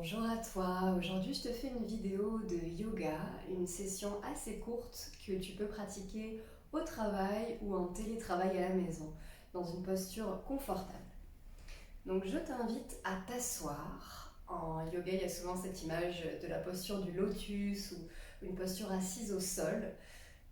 Bonjour à toi, aujourd'hui je te fais une vidéo de yoga, une session assez courte que tu peux pratiquer au travail ou en télétravail à la maison, dans une posture confortable. Donc je t'invite à t'asseoir. En yoga, il y a souvent cette image de la posture du lotus ou une posture assise au sol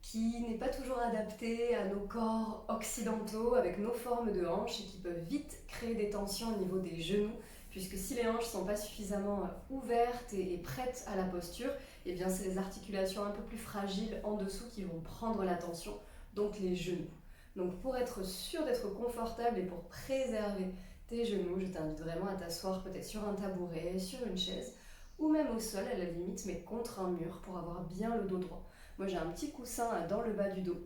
qui n'est pas toujours adaptée à nos corps occidentaux avec nos formes de hanches et qui peuvent vite créer des tensions au niveau des genoux, puisque si les hanches ne sont pas suffisamment ouvertes et prêtes à la posture, eh bien c'est les articulations un peu plus fragiles en dessous qui vont prendre la tension, donc les genoux. Donc pour être sûr d'être confortable et pour préserver tes genoux, je t'invite vraiment à t'asseoir peut-être sur un tabouret, sur une chaise, ou même au sol à la limite, mais contre un mur pour avoir bien le dos droit. Moi j'ai un petit coussin dans le bas du dos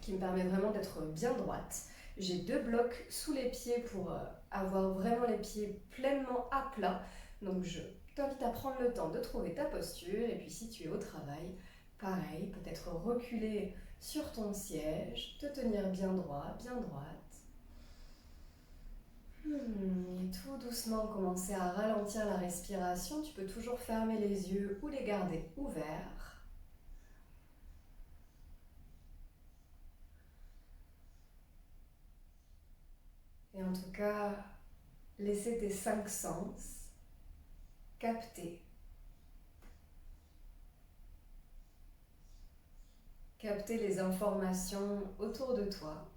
qui me permet vraiment d'être bien droite. J'ai 2 blocs sous les pieds pour avoir vraiment les pieds pleinement à plat. Donc je t'invite à prendre le temps de trouver ta posture. Et puis si tu es au travail, pareil, peut-être reculer sur ton siège, te tenir bien droit, bien droite. Et tout doucement commencer à ralentir la respiration. Tu peux toujours fermer les yeux ou les garder ouverts. Et en tout cas, laisser tes 5 sens capter. Capter les informations autour de toi.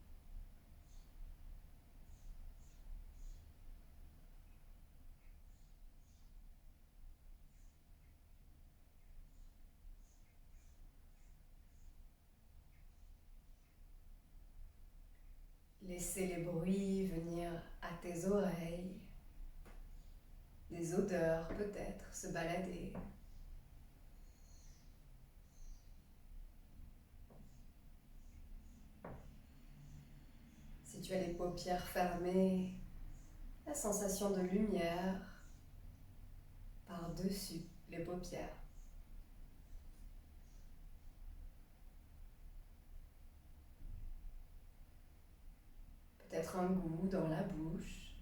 Laisser les bruits venir à tes oreilles. Des odeurs peut-être se balader. Si tu as les paupières fermées, la sensation de lumière par-dessus les paupières. Peut-être un goût dans la bouche.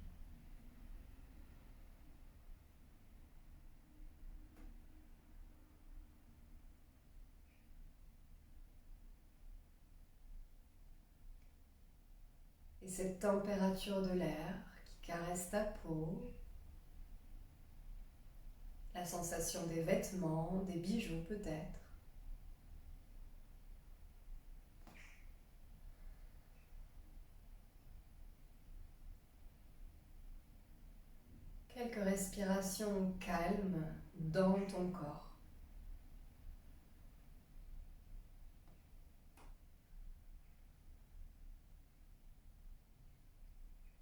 Et cette température de l'air qui caresse ta peau. La sensation des vêtements, des bijoux peut-être. Quelques respirations calmes dans ton corps.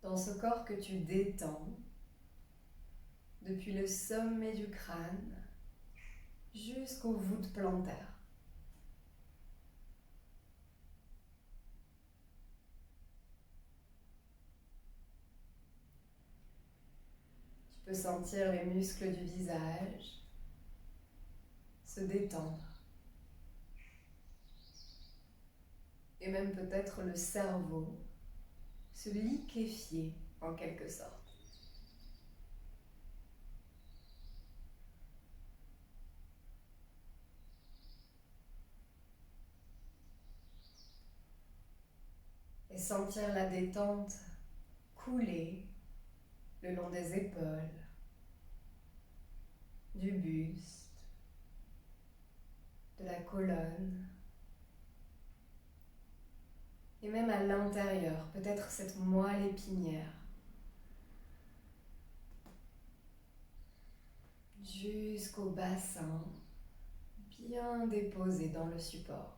Dans ce corps que tu détends, depuis le sommet du crâne jusqu'aux voûtes plantaires. Tu peux sentir les muscles du visage se détendre. Et même peut-être le cerveau se liquéfier en quelque sorte. Et sentir la détente couler le long des épaules, du buste, de la colonne, et même à l'intérieur, peut-être cette moelle épinière, jusqu'au bassin, bien déposé dans le support.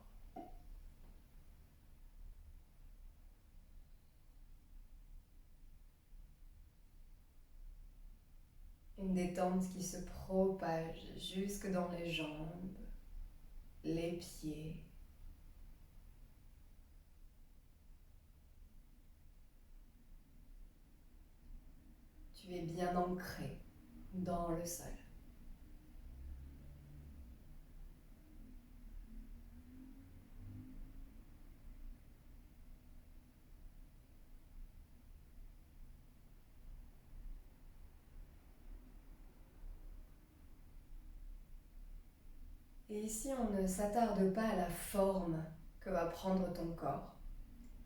Une détente qui se propage jusque dans les jambes, les pieds. Tu es bien ancré dans le sol. Et ici, on ne s'attarde pas à la forme que va prendre ton corps,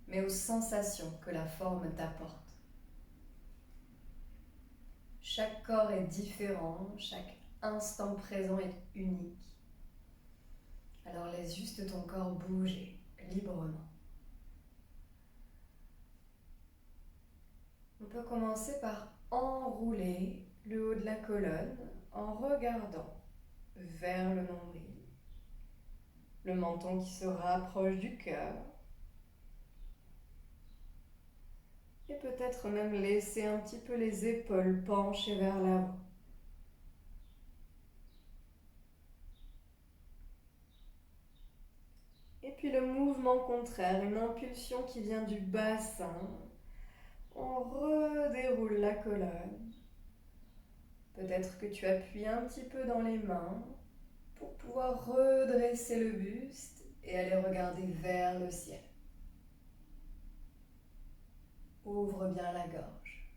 mais aux sensations que la forme t'apporte. Chaque corps est différent, chaque instant présent est unique. Alors laisse juste ton corps bouger librement. On peut commencer par enrouler le haut de la colonne en regardant vers le nombril, le menton qui se rapproche du cœur, et peut-être même laisser un petit peu les épaules penchées vers l'avant. Et puis le mouvement contraire, une impulsion qui vient du bassin. On redéroule la colonne. Peut-être que tu appuies un petit peu dans les mains pour pouvoir redresser le buste et aller regarder vers le ciel. Ouvre bien la gorge.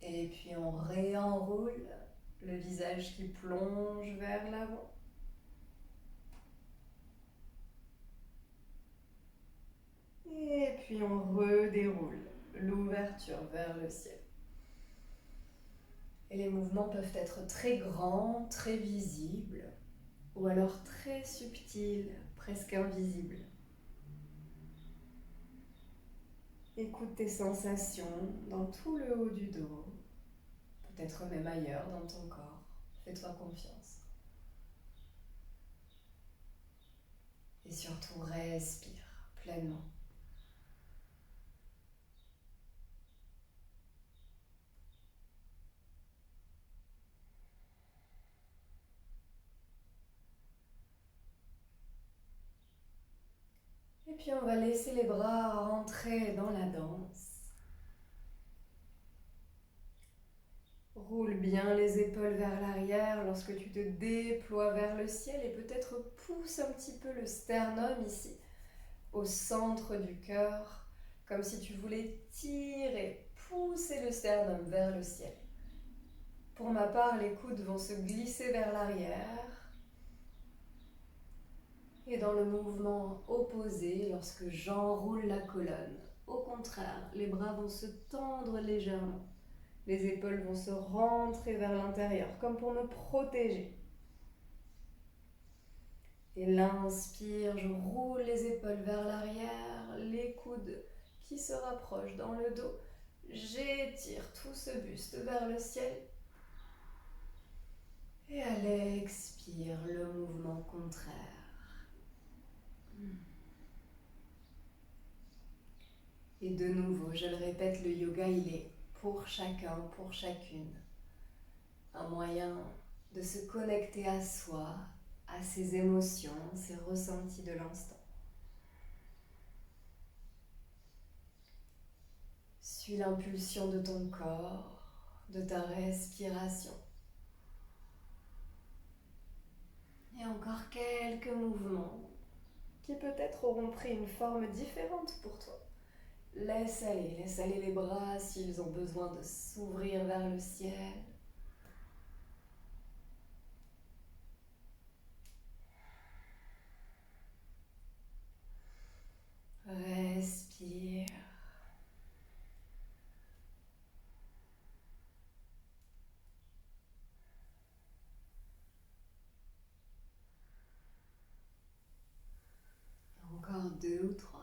Et puis on réenroule le visage qui plonge vers l'avant. Et puis on redéroule l'ouverture vers le ciel. Et les mouvements peuvent être très grands, très visibles, ou alors très subtils, presque invisibles. Écoute tes sensations dans tout le haut du dos, peut-être même ailleurs dans ton corps. Fais-toi confiance. Et surtout, respire pleinement. Et puis on va laisser les bras rentrer dans la danse. Roule bien les épaules vers l'arrière lorsque tu te déploies vers le ciel et peut-être pousse un petit peu le sternum ici, au centre du cœur, comme si tu voulais tirer, pousser le sternum vers le ciel. Pour ma part, les coudes vont se glisser vers l'arrière. Et dans le mouvement opposé, lorsque j'enroule la colonne, au contraire, les bras vont se tendre légèrement. Les épaules vont se rentrer vers l'intérieur, comme pour me protéger. Et l'inspire, je roule les épaules vers l'arrière, les coudes qui se rapprochent dans le dos. J'étire tout ce buste vers le ciel. Et à l'expire, le mouvement contraire. Et de nouveau, je le répète, le yoga, il est pour chacun, pour chacune. Un moyen de se connecter à soi, à ses émotions, ses ressentis de l'instant. Suis l'impulsion de ton corps, de ta respiration. Et encore quelques mouvements qui peut-être auront pris une forme différente pour toi. Laisse aller les bras s'ils ont besoin de s'ouvrir vers le ciel. Respire. Encore 2 ou 3.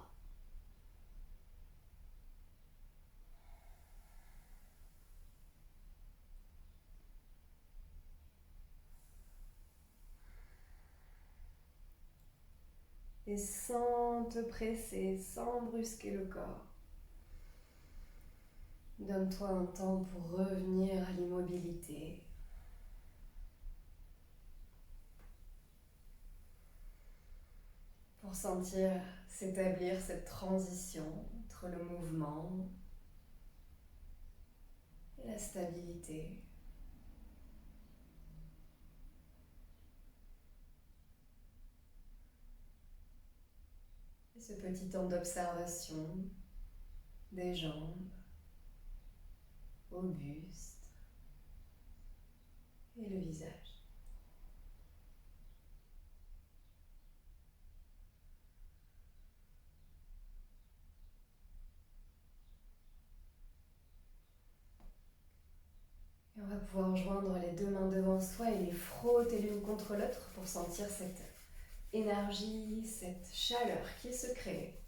Et sans te presser, sans brusquer le corps, donne-toi un temps pour revenir à l'immobilité. Pour sentir s'établir cette transition entre le mouvement et la stabilité. Et ce petit temps d'observation des jambes, au buste et le visage. pouvoir joindre les deux mains devant soi et les frotter l'une contre l'autre pour sentir cette énergie, cette chaleur qui se crée.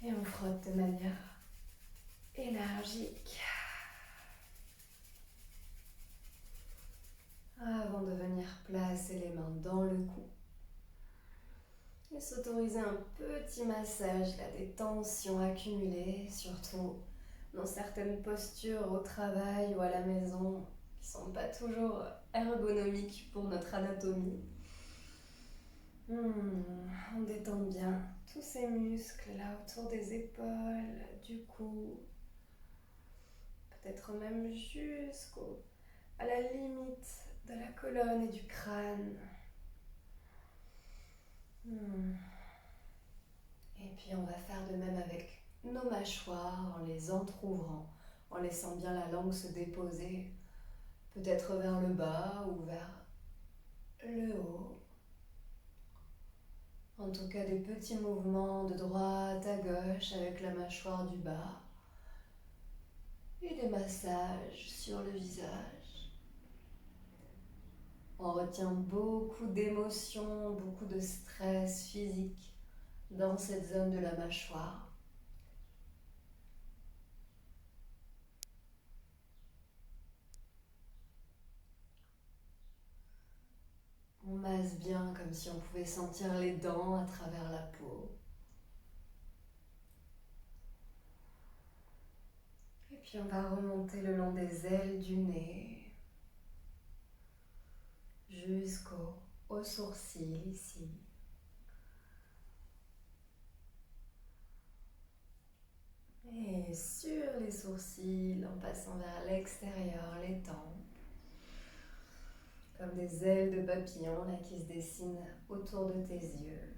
Et on frotte de manière énergique. Avant de venir placer les mains dans le cou. Et s'autoriser un petit massage là, des tensions accumulées, surtout dans certaines postures au travail ou à la maison qui sont pas toujours ergonomiques pour notre anatomie. On détend bien tous ces muscles là autour des épaules, du cou, peut-être même à la limite de la colonne et du crâne. Et puis on va faire de même avec nos mâchoires en les entr'ouvrant, en laissant bien la langue se déposer, peut-être vers le bas ou vers le haut. En tout cas, des petits mouvements de droite à gauche avec la mâchoire du bas et des massages sur le visage. On retient beaucoup d'émotions, beaucoup de stress physique dans cette zone de la mâchoire. On masse bien comme si on pouvait sentir les dents à travers la peau. Et puis on va remonter le long des ailes du nez jusqu'aux sourcils ici. Et sur les sourcils, en passant vers l'extérieur, les tempes, comme des ailes de papillon là, qui se dessinent autour de tes yeux.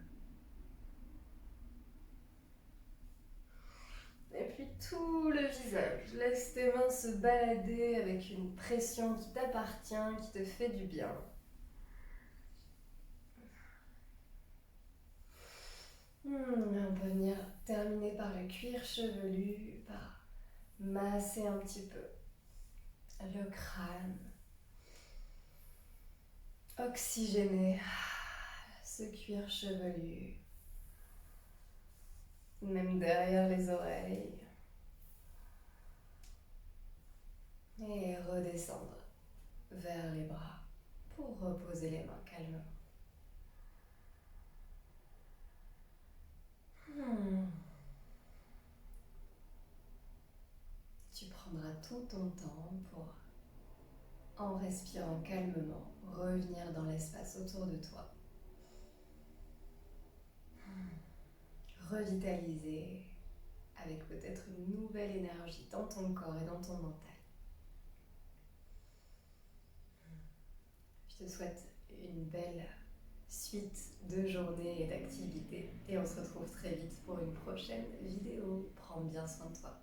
Et puis tout le visage. Laisse tes mains se balader avec une pression qui t'appartient, qui te fait du bien. On peut venir terminer par le cuir chevelu, par masser un petit peu le crâne. Oxygéner ce cuir chevelu, même derrière les oreilles. Et redescendre vers les bras pour reposer les mains calmement. Tu prendras tout ton temps pour, en respirant calmement, revenir dans l'espace autour de toi. Revitaliser avec peut-être une nouvelle énergie dans ton corps et dans ton mental. Je te souhaite une belle suite de journées et d'activités et on se retrouve très vite pour une prochaine vidéo. Prends bien soin de toi.